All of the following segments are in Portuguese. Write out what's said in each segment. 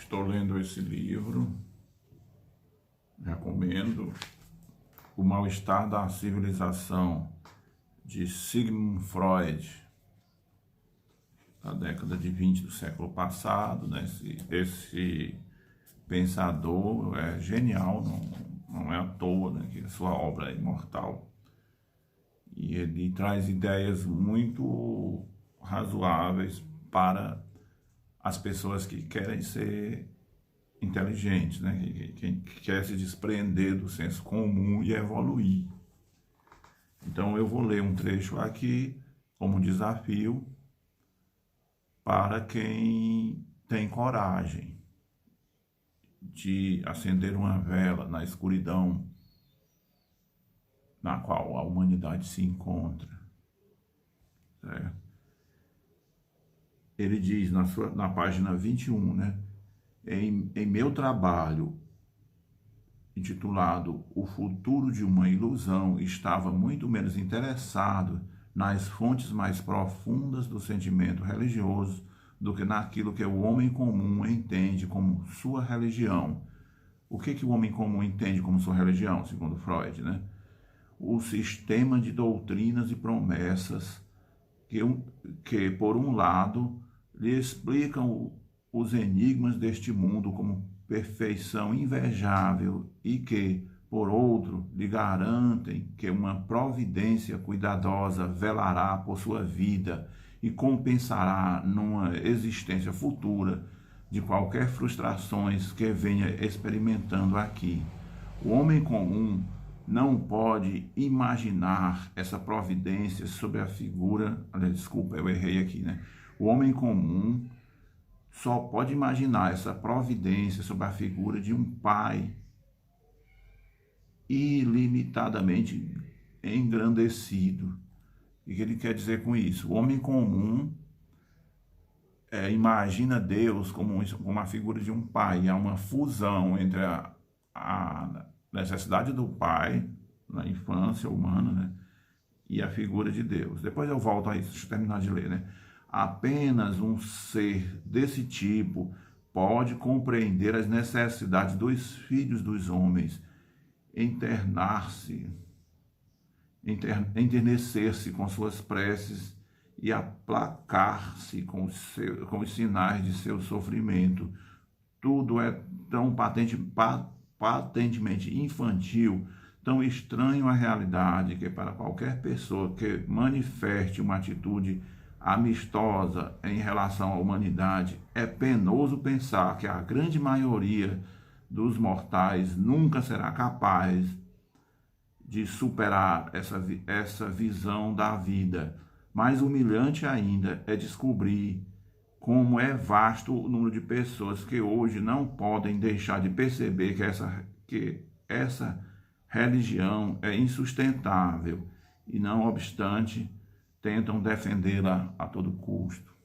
Estou lendo esse livro, recomendo, O Mal-Estar da Civilização, de Sigmund Freud, da década de 20 do século passado, né? Esse pensador é genial, não é à toa, né, que a sua obra é imortal. E ele traz ideias muito razoáveis para as pessoas que querem ser inteligentes, né? que quer se desprender do senso comum e evoluir. Então eu vou ler um trecho aqui como desafio para quem tem coragem de acender uma vela na escuridão na qual a humanidade se encontra, certo? Ele diz na página 21, né? Em meu trabalho, intitulado O Futuro de uma Ilusão, estava muito menos interessado nas fontes mais profundas do sentimento religioso do que naquilo que o homem comum entende como sua religião. O que o homem comum entende como sua religião, segundo Freud, né? O sistema de doutrinas e promessas que por um lado, lhe explicam os enigmas deste mundo como perfeição invejável e que, por outro, lhe garantem que uma providência cuidadosa velará por sua vida e compensará numa existência futura de qualquer frustrações que venha experimentando aqui. O homem comum não pode imaginar essa providência sob a figura... Desculpa, eu errei aqui, né? O homem comum só pode imaginar essa providência sob a figura de um pai ilimitadamente engrandecido. O que ele quer dizer com isso? O homem comum imagina Deus como uma figura de um pai. Há uma fusão entre a necessidade do pai na infância humana, né, e a figura de Deus. Depois eu volto a isso, deixa eu terminar de ler, né? Apenas um ser desse tipo pode compreender as necessidades dos filhos dos homens, enternecer-se com suas preces e aplacar-se com os sinais de seu sofrimento. Tudo é tão patentemente infantil, tão estranho à realidade, que para qualquer pessoa que manifeste uma atitude amistosa em relação à humanidade, é penoso pensar que a grande maioria dos mortais nunca será capaz de superar essa visão da vida. Mais humilhante ainda é descobrir como é vasto o número de pessoas que hoje não podem deixar de perceber que essa religião é insustentável e, não obstante, tentam defendê-la a todo custo.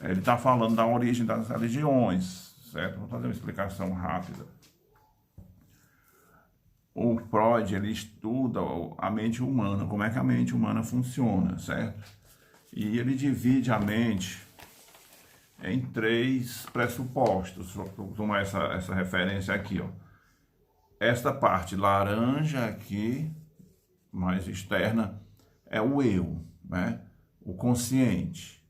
Ele está falando da origem das religiões, certo? Vou fazer uma explicação rápida. O Freud, ele estuda a mente humana, como é que a mente humana funciona, certo? E ele divide a mente em 3 pressupostos. Vou tomar essa referência aqui, ó. Esta parte laranja aqui, mais externa, é o eu, né? O consciente.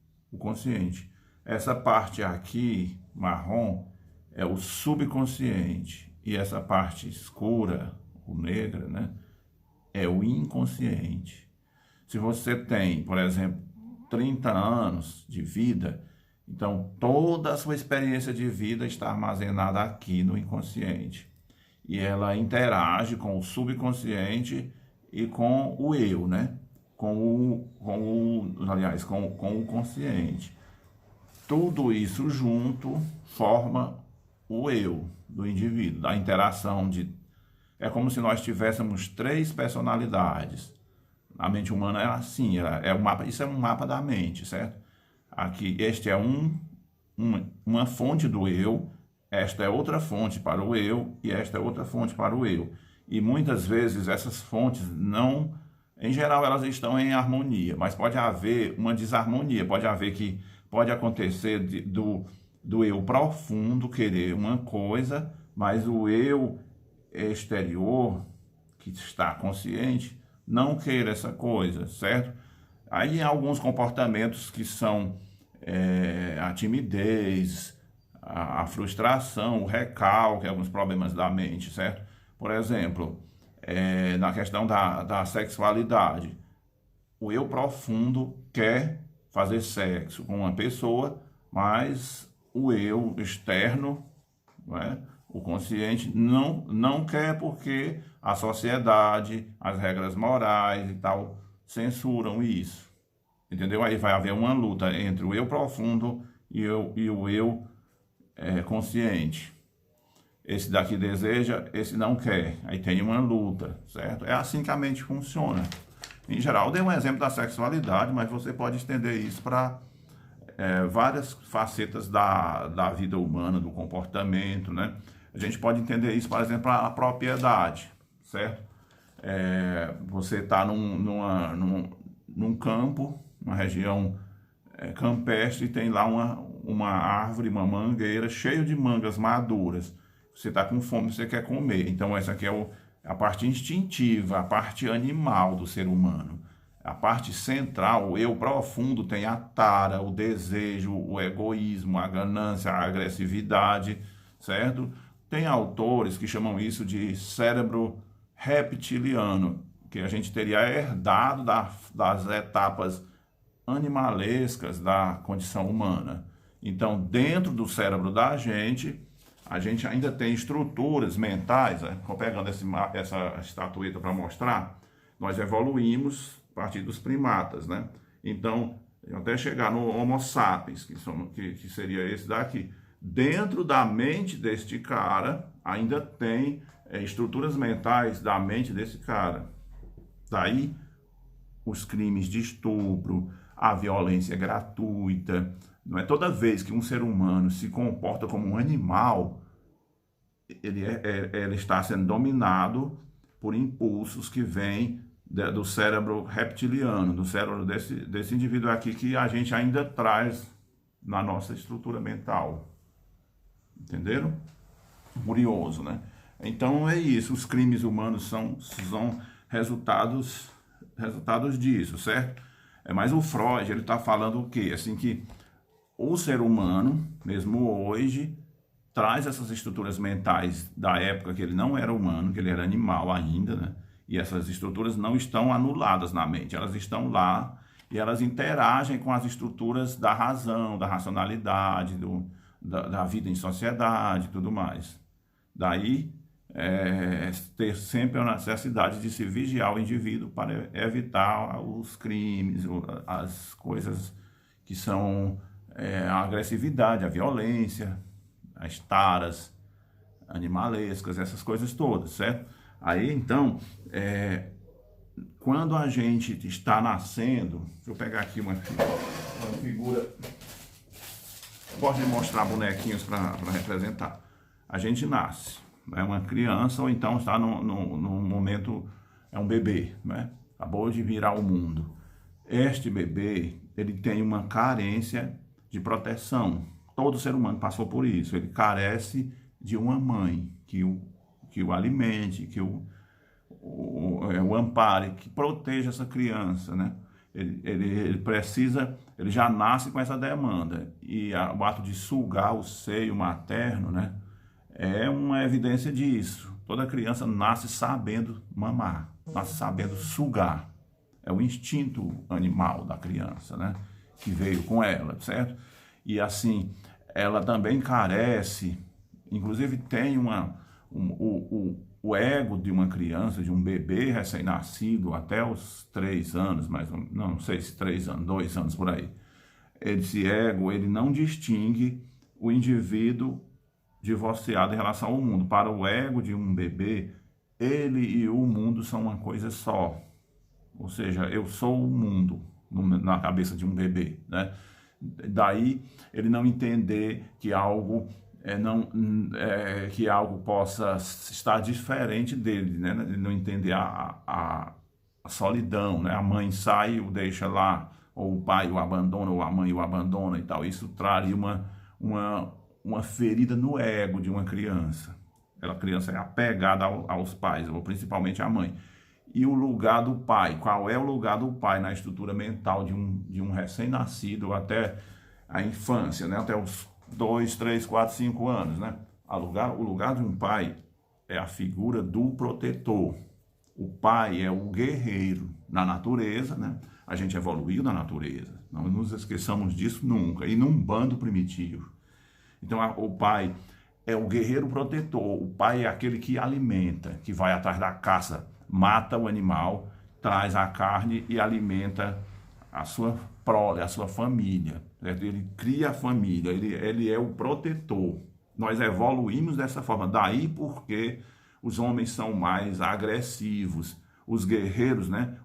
Essa parte aqui, marrom, é o subconsciente. E essa parte escura, o negra, né, é o inconsciente. Se você tem, por exemplo, 30 anos de vida, então toda a sua experiência de vida está armazenada aqui no inconsciente. E ela interage com o subconsciente e com o eu, né? Com o consciente. Tudo isso junto forma o eu do indivíduo, a interação é como se nós tivéssemos 3 personalidades. A mente humana é assim, isso é um mapa da mente, certo? Aqui, este é uma fonte do eu, esta é outra fonte para o eu e esta é outra fonte para o eu. E muitas vezes essas fontes não, em geral elas estão em harmonia, mas pode haver uma desarmonia, pode acontecer do eu profundo querer uma coisa, mas o eu exterior, que está consciente, não queira essa coisa, certo? Aí alguns comportamentos que são a timidez, a frustração, o recalque, alguns problemas da mente, certo? Por exemplo, na questão da sexualidade, o eu profundo quer fazer sexo com uma pessoa, mas o eu externo, não é? O consciente não quer, porque a sociedade, as regras morais e tal censuram isso. Entendeu? Aí vai haver uma luta entre o eu profundo e o eu consciente. Esse daqui deseja, esse não quer. Aí tem uma luta, certo? É assim que a mente funciona. Em geral, eu dei um exemplo da sexualidade, mas você pode estender isso para várias facetas da vida humana, do comportamento, né? A gente pode entender isso, por exemplo, a propriedade, certo? Você está num campo, uma região campestre, e tem lá uma árvore, uma mangueira, cheia de mangas maduras. Você está com fome, você quer comer. Então essa aqui é a parte instintiva, a parte animal do ser humano. A parte central, o eu profundo, tem a tara, o desejo, o egoísmo, a ganância, a agressividade, certo? Tem autores que chamam isso de cérebro reptiliano, que a gente teria herdado das etapas animalescas da condição humana. Então, dentro do cérebro da gente, a gente ainda tem estruturas mentais, estou pegando essa estatueta para mostrar, nós evoluímos a partir dos primatas, né? Então, até chegar no Homo sapiens, que seria esse daqui. Dentro da mente deste cara, ainda tem estruturas mentais da mente desse cara. Daí, os crimes de estupro, a violência gratuita. Não é toda vez que um ser humano se comporta como um animal, ele está sendo dominado por impulsos que vêm do cérebro reptiliano, do cérebro desse indivíduo aqui, que a gente ainda traz na nossa estrutura mental. Entenderam? Curioso, né? Então é isso, os crimes humanos são resultados disso, certo? Mas o Freud, ele está falando o quê? Assim, que o ser humano, mesmo hoje, traz essas estruturas mentais da época que ele não era humano, que ele era animal ainda, né? E essas estruturas não estão anuladas na mente, elas estão lá e elas interagem com as estruturas da razão, da racionalidade, da vida em sociedade e tudo mais. Daí, ter sempre a necessidade de se vigiar o indivíduo para evitar os crimes, as coisas que são a agressividade, a violência, as taras animalescas, essas coisas todas, certo? Aí, então, quando a gente está nascendo, deixa eu pegar aqui uma figura, gosto de mostrar bonequinhos para representar. A gente nasce, é uma criança, ou então está num momento, é um bebê, né? Acabou de virar o mundo. Este bebê, ele tem uma carência de proteção. Todo ser humano passou por isso. Ele carece de uma mãe que o alimente, que o ampare, que proteja essa criança, né? Ele precisa, ele já nasce com essa demanda. E o ato de sugar o seio materno, né, é uma evidência disso. Toda criança nasce sabendo mamar, nasce sabendo sugar. É o instinto animal da criança, né, que veio com ela, certo? E assim, ela também carece, inclusive tem o ego de uma criança, de um bebê recém-nascido, até os 3 anos, mais ou menos, não sei se 3 anos, 2 anos por aí. Esse ego, ele não distingue o indivíduo divorciado em relação ao mundo. Para o ego de um bebê, ele e o mundo são uma coisa só. Ou seja, eu sou o mundo na cabeça de um bebê, né? Daí ele não entender que algo que algo possa estar diferente dele, né? Ele não entender a solidão, né? A mãe sai e o deixa lá, ou o pai o abandona, ou a mãe o abandona e tal. Isso traria uma ferida no ego de uma criança. A criança é apegada aos pais, ou principalmente à mãe. E o lugar do pai, qual é o lugar do pai na estrutura mental de um recém-nascido até a infância, né? Até os 2, 3, 4, 5 anos, né? O lugar de um pai é a figura do protetor. O pai é o guerreiro na natureza, né? A gente evoluiu na natureza, não nos esqueçamos disso nunca, e num bando primitivo. Então o pai é o guerreiro protetor, o pai é aquele que alimenta, que vai atrás da caça, mata o animal, traz a carne e alimenta a sua prole, a sua família. Certo? Ele cria a família, ele é o protetor. Nós evoluímos dessa forma, daí porque os homens são mais agressivos, os guerreiros, né?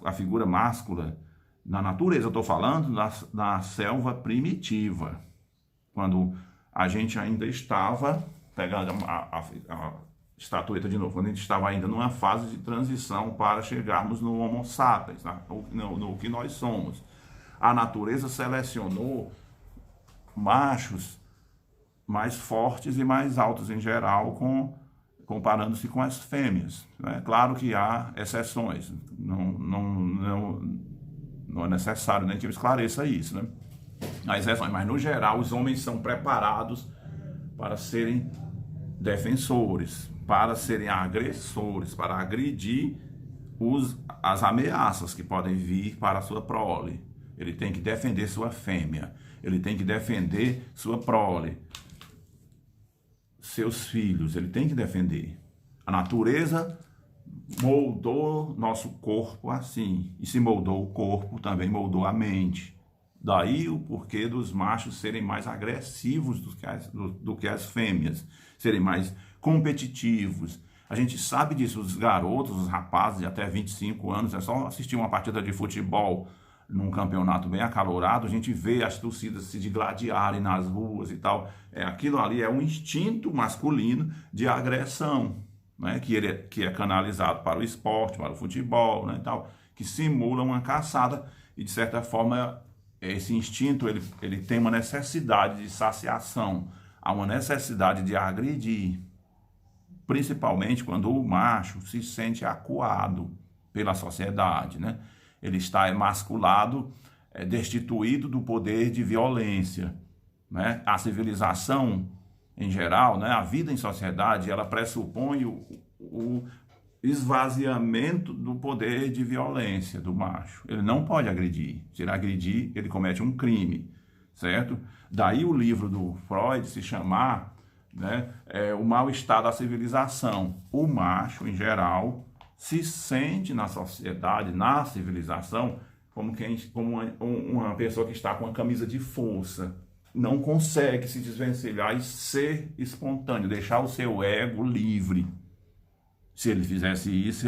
A figura máscula, na natureza, eu estou falando na selva primitiva, quando a gente ainda estava, pegando a estatueta de novo, quando a gente estava ainda numa fase de transição para chegarmos no Homo sapiens, no que nós somos. A natureza selecionou machos mais fortes e mais altos em geral, comparando-se com as fêmeas. Né? Claro que há exceções, não é necessário nem que eu esclareça isso, né? Há exceções, mas no geral os homens são preparados para serem defensores, para serem agressores, para agredir as ameaças que podem vir para a sua prole. Ele tem que defender sua fêmea, ele tem que defender sua prole, seus filhos, ele tem que defender. A natureza moldou nosso corpo assim, e se moldou o corpo, também moldou a mente. Daí o porquê dos machos serem mais agressivos do que as fêmeas, serem mais competitivos. A gente sabe disso, os garotos, os rapazes de até 25 anos, é só assistir uma partida de futebol num campeonato bem acalorado, a gente vê as torcidas se digladiarem nas ruas e tal. Aquilo ali é um instinto masculino de agressão, né? que é canalizado para o esporte, para o futebol, né? E tal, que simula uma caçada e, de certa forma, esse instinto ele tem uma necessidade de saciação, há uma necessidade de agredir, principalmente quando o macho se sente acuado pela sociedade, né? Ele está emasculado, destituído do poder de violência, né? A civilização, em geral, né? A vida em sociedade, ela pressupõe o esvaziamento do poder de violência do macho. Ele não pode agredir. Se ele agredir, ele comete um crime, certo? Daí o livro do Freud se chamar, né, o mal-estar da civilização. O macho, em geral, se sente na sociedade, na civilização, como uma pessoa que está com uma camisa de força. Não consegue se desvencilhar e ser espontâneo, deixar o seu ego livre. Se ele fizesse isso,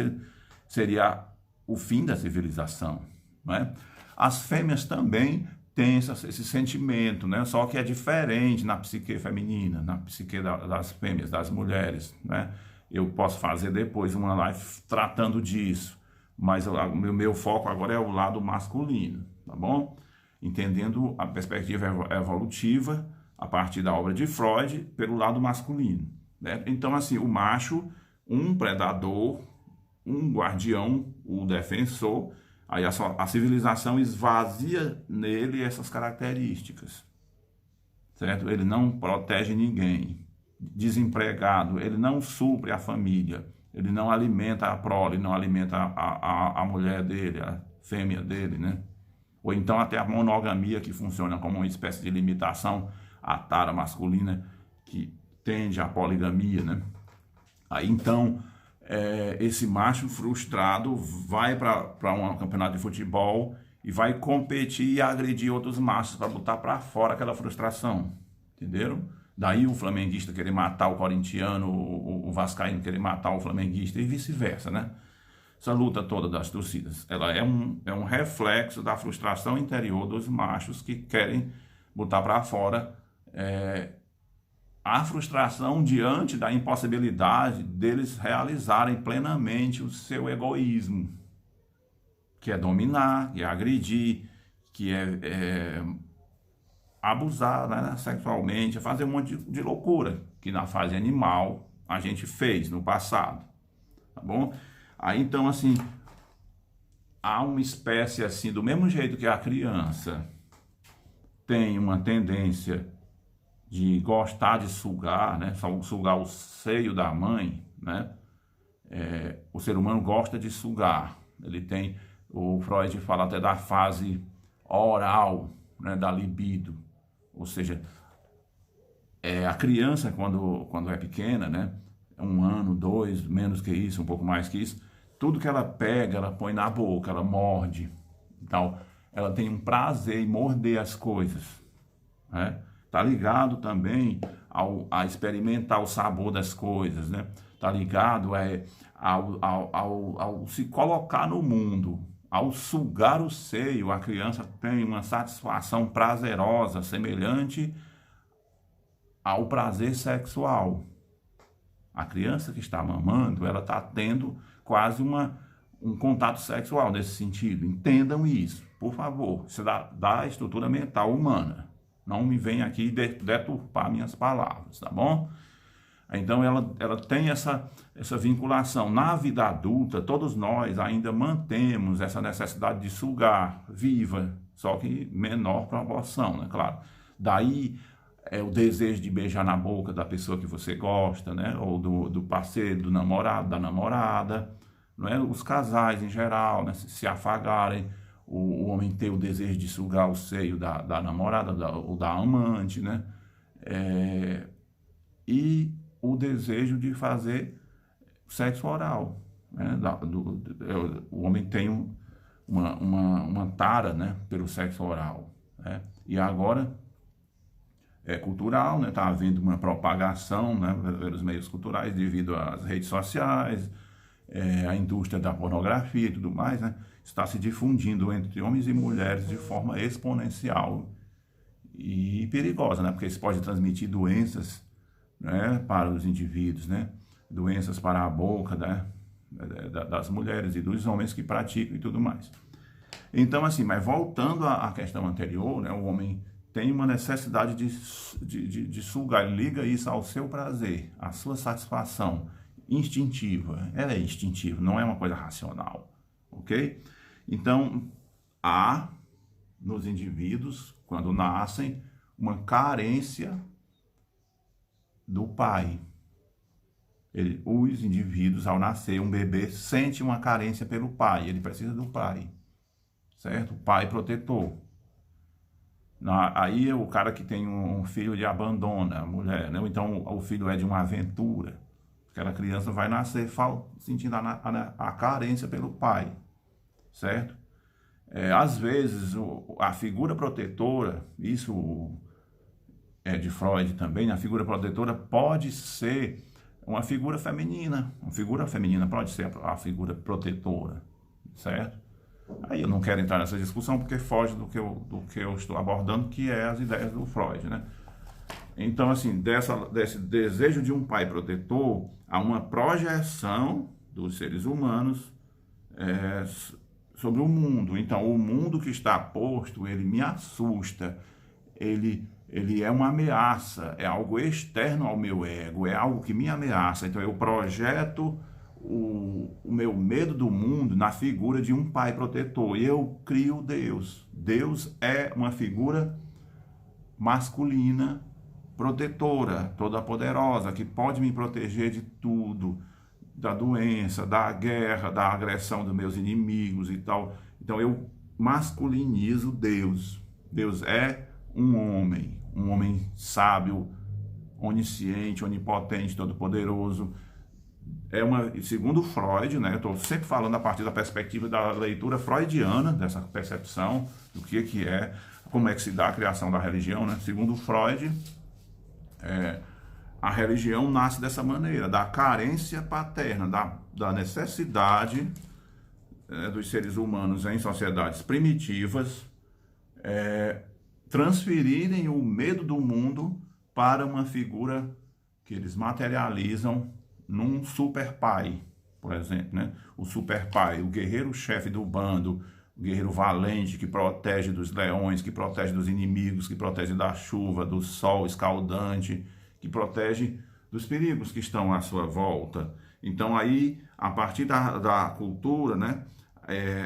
seria o fim da civilização, não é? As fêmeas também têm esse sentimento, né? Só que é diferente na psique feminina, na psique das fêmeas, das mulheres, né? Eu posso fazer depois uma live tratando disso, mas o meu foco agora é o lado masculino, tá bom? Entendendo a perspectiva evolutiva a partir da obra de Freud pelo lado masculino, né? Então, assim, o macho, um predador, um guardião, o defensor, aí a civilização esvazia nele essas características, certo? Ele não protege ninguém, desempregado, ele não supre a família, ele não alimenta a prole, não alimenta a mulher dele, a fêmea dele, né? Ou então até a monogamia, que funciona como uma espécie de limitação à tara masculina, que tende à poligamia, né? Aí então, esse macho frustrado vai para um campeonato de futebol e vai competir e agredir outros machos para botar para fora aquela frustração, entenderam? Daí o flamenguista querer matar o corintiano, o vascaíno querer matar o flamenguista e vice-versa, né? Essa luta toda das torcidas, ela é um reflexo da frustração interior dos machos que querem botar para fora a frustração diante da impossibilidade deles realizarem plenamente o seu egoísmo, que é dominar, que é agredir, que é abusar, né, sexualmente, a fazer um monte de loucura que na fase animal a gente fez no passado, tá bom? Aí então assim, há uma espécie assim, do mesmo jeito que a criança tem uma tendência de gostar de sugar, né, sugar o seio da mãe, né, o ser humano gosta de sugar, ele tem, o Freud fala até da fase oral, né, da libido, ou seja, a criança quando é pequena, né, 1 ano, 2, menos que isso, um pouco mais que isso, tudo que ela pega, ela põe na boca, ela morde, então ela tem um prazer em morder as coisas, né? Tá ligado também a experimentar o sabor das coisas, né? Tá ligado ao se colocar no mundo, ao sugar o seio, a criança tem uma satisfação prazerosa, semelhante ao prazer sexual. A criança que está mamando, ela está tendo quase um contato sexual nesse sentido. Entendam isso, por favor. Isso da estrutura mental humana. Não me venha aqui deturpar minhas palavras, tá bom? Então ela tem essa vinculação. Na vida adulta, todos nós ainda mantemos essa necessidade de sugar viva, só que menor proporção, né? Claro. Daí o desejo de beijar na boca da pessoa que você gosta, né? Ou do parceiro, do namorado, da namorada, não é? Os casais em geral, né? Se afagarem, o homem ter o desejo de sugar o seio da namorada ou da amante, né? E o desejo de fazer sexo oral, né? O homem tem uma tara, né? Pelo sexo oral, né? E agora é cultural, né? Está havendo uma propagação, né? Pelos meios culturais devido às redes sociais, a indústria da pornografia e tudo mais, né? Está se difundindo entre homens e mulheres de forma exponencial e perigosa, né? Porque isso pode transmitir doenças, né, para os indivíduos, né? Doenças para a boca, né, das mulheres e dos homens que praticam e tudo mais. Então, assim, mas voltando à questão anterior, né, o homem tem uma necessidade de sugar, ele liga isso ao seu prazer, à sua satisfação instintiva. Ela é instintiva, não é uma coisa racional, ok? Então, há nos indivíduos, quando nascem, uma carência do pai. Os indivíduos, ao nascer, um bebê sente uma carência pelo pai, ele precisa do pai, certo? O pai protetor. Aí o cara que tem um filho, ele abandona a mulher, né? Então o filho é de uma aventura. Aquela criança vai nascer sentindo a carência pelo pai, certo? Às vezes a figura protetora, isso é de Freud também, a figura protetora pode ser uma figura feminina. Uma figura feminina pode ser a figura protetora, certo? Aí eu não quero entrar nessa discussão porque foge do que eu estou abordando, que é as ideias do Freud, né? Então, assim, desse desejo de um pai protetor, há uma projeção dos seres humanos sobre o mundo. Então, o mundo que está posto, ele me assusta, ele é uma ameaça, é algo externo ao meu ego, é algo que me ameaça. Então, eu projeto o meu medo do mundo na figura de um pai protetor. E eu crio Deus. Deus é uma figura masculina, protetora, toda poderosa, que pode me proteger de tudo, da doença, da guerra, da agressão dos meus inimigos e tal. Então eu masculinizo Deus. Deus é um homem sábio, onisciente, onipotente, todo-poderoso. Segundo Freud, né, eu estou sempre falando a partir da perspectiva da leitura freudiana, dessa percepção do que é, como é que se dá a criação da religião, né? Segundo Freud, a religião nasce dessa maneira, da carência paterna, da necessidade dos seres humanos em sociedades primitivas transferirem o medo do mundo para uma figura que eles materializam num super pai, por exemplo, né? O super pai, o guerreiro-chefe do bando, o guerreiro valente que protege dos leões, que protege dos inimigos, que protege da chuva, do sol escaldante, que protege dos perigos que estão à sua volta. Então aí, a partir da cultura, né,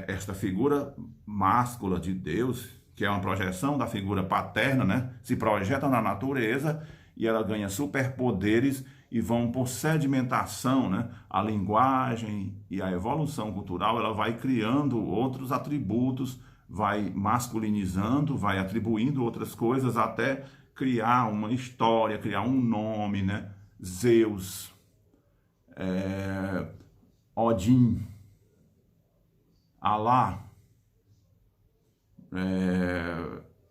esta figura máscula de Deus, que é uma projeção da figura paterna, né, se projeta na natureza e ela ganha superpoderes e vão por sedimentação, né? A linguagem e a evolução cultural, ela vai criando outros atributos, vai masculinizando, vai atribuindo outras coisas até criar uma história, criar um nome, né? Zeus, Odin, Alá,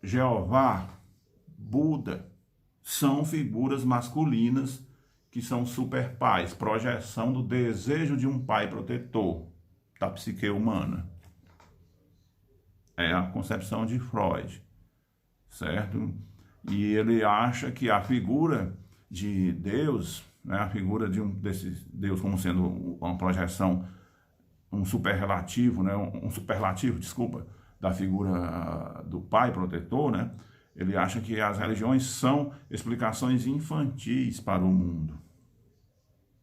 Jeová, Buda, são figuras masculinas que são super pais, projeção do desejo de um pai protetor da psique humana. É a concepção de Freud, certo? E ele acha que a figura de Deus, né, a figura desse Deus como sendo uma projeção, um superlativo, né, um superlativo, desculpa, da figura do pai protetor, né? Ele acha que as religiões são explicações infantis para o mundo.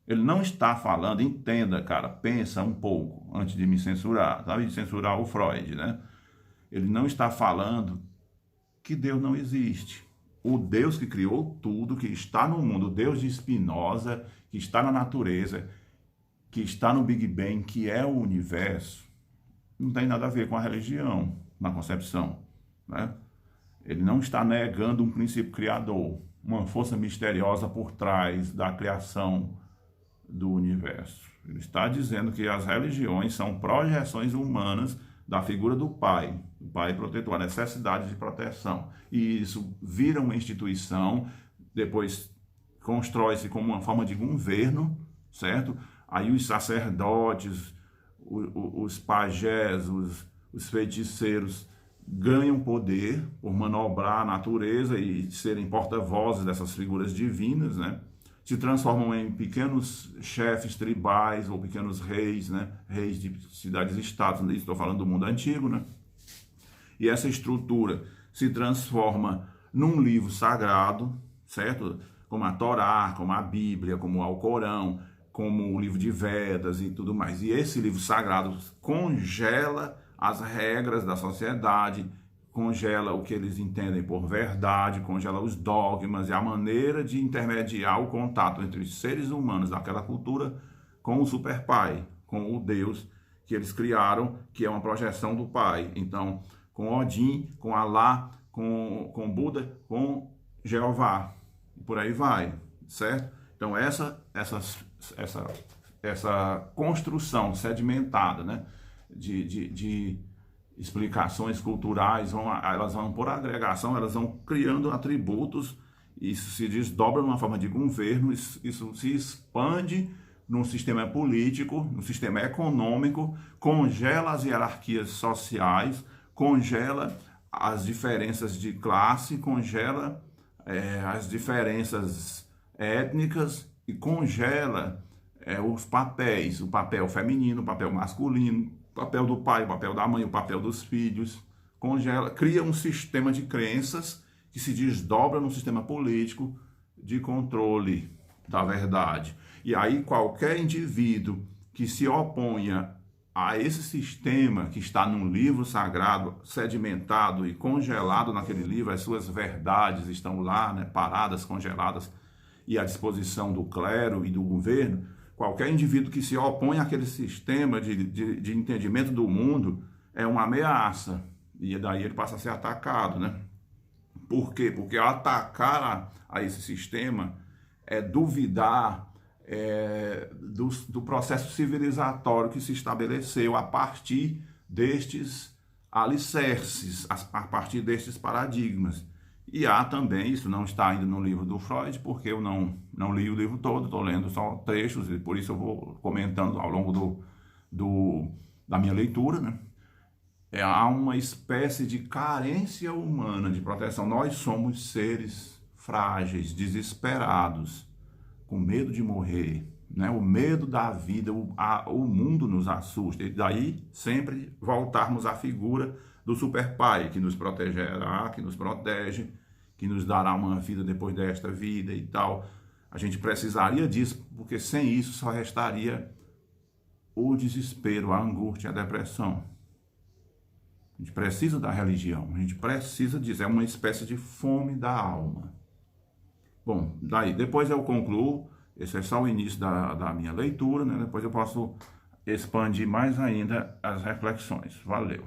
Ele não está falando, entenda, cara, pensa um pouco antes de me censurar, sabe? De censurar o Freud, né? Ele não está falando que Deus não existe. O Deus que criou tudo, que está no mundo, o Deus de Spinoza, que está na natureza, que está no Big Bang, que é o universo, não tem nada a ver com a religião, na concepção, né? Ele não está negando um princípio criador, uma força misteriosa por trás da criação do universo. Ele está dizendo que as religiões são projeções humanas da figura do pai protetor, a necessidade de proteção. E isso vira uma instituição, depois constrói-se como uma forma de governo, certo? Aí os sacerdotes, os pajés, os feiticeiros ganham poder por manobrar a natureza e serem porta-vozes dessas figuras divinas, né? Se transformam em pequenos chefes tribais ou pequenos reis, né? Reis de cidades-estados, estou falando do mundo antigo, né? E essa estrutura se transforma num livro sagrado, certo? Como a Torá, como a Bíblia, como o Alcorão, como o livro de Vedas e tudo mais. E esse livro sagrado congela as regras da sociedade, congela o que eles entendem por verdade, congela os dogmas e a maneira de intermediar o contato entre os seres humanos daquela cultura com o superpai, com o Deus que eles criaram, que é uma projeção do pai. Então, com Odin, com Alá, com Buda, com Jeová, e por aí vai, certo? Então, essa construção sedimentada, né, de explicações culturais, elas vão por agregação, elas vão criando atributos, isso se desdobra numa forma de governo, isso se expande num sistema político, num sistema econômico, congela as hierarquias sociais, congela as diferenças de classe, congela as diferenças étnicas e congela os papéis, o papel feminino, o papel masculino, o papel do pai, o papel da mãe, o papel dos filhos, congela, cria um sistema de crenças que se desdobra num sistema político de controle da verdade. E aí qualquer indivíduo que se oponha a esse sistema que está num livro sagrado, sedimentado e congelado naquele livro, as suas verdades estão lá, né, paradas, congeladas, e à disposição do clero e do governo, qualquer indivíduo que se opõe àquele sistema de entendimento do mundo é uma ameaça. E daí ele passa a ser atacado, né? Por quê? Porque atacar a esse sistema é duvidar do processo civilizatório que se estabeleceu a partir destes alicerces, a partir destes paradigmas. E há também, isso não está ainda no livro do Freud, porque eu não li o livro todo, estou lendo só trechos, e por isso eu vou comentando ao longo da minha leitura, né? Há uma espécie de carência humana de proteção. Nós somos seres frágeis, desesperados, com medo de morrer, né? O medo da vida, o mundo nos assusta. E daí sempre voltarmos à figura do super pai, que nos protegerá, que nos protege, que nos dará uma vida depois desta vida e tal. A gente precisaria disso, porque sem isso só restaria o desespero, a angústia, a depressão. A gente precisa da religião, a gente precisa disso, é uma espécie de fome da alma. Bom, daí, depois eu concluo, esse é só o início da minha leitura, né? Depois eu posso expandir mais ainda as reflexões. Valeu!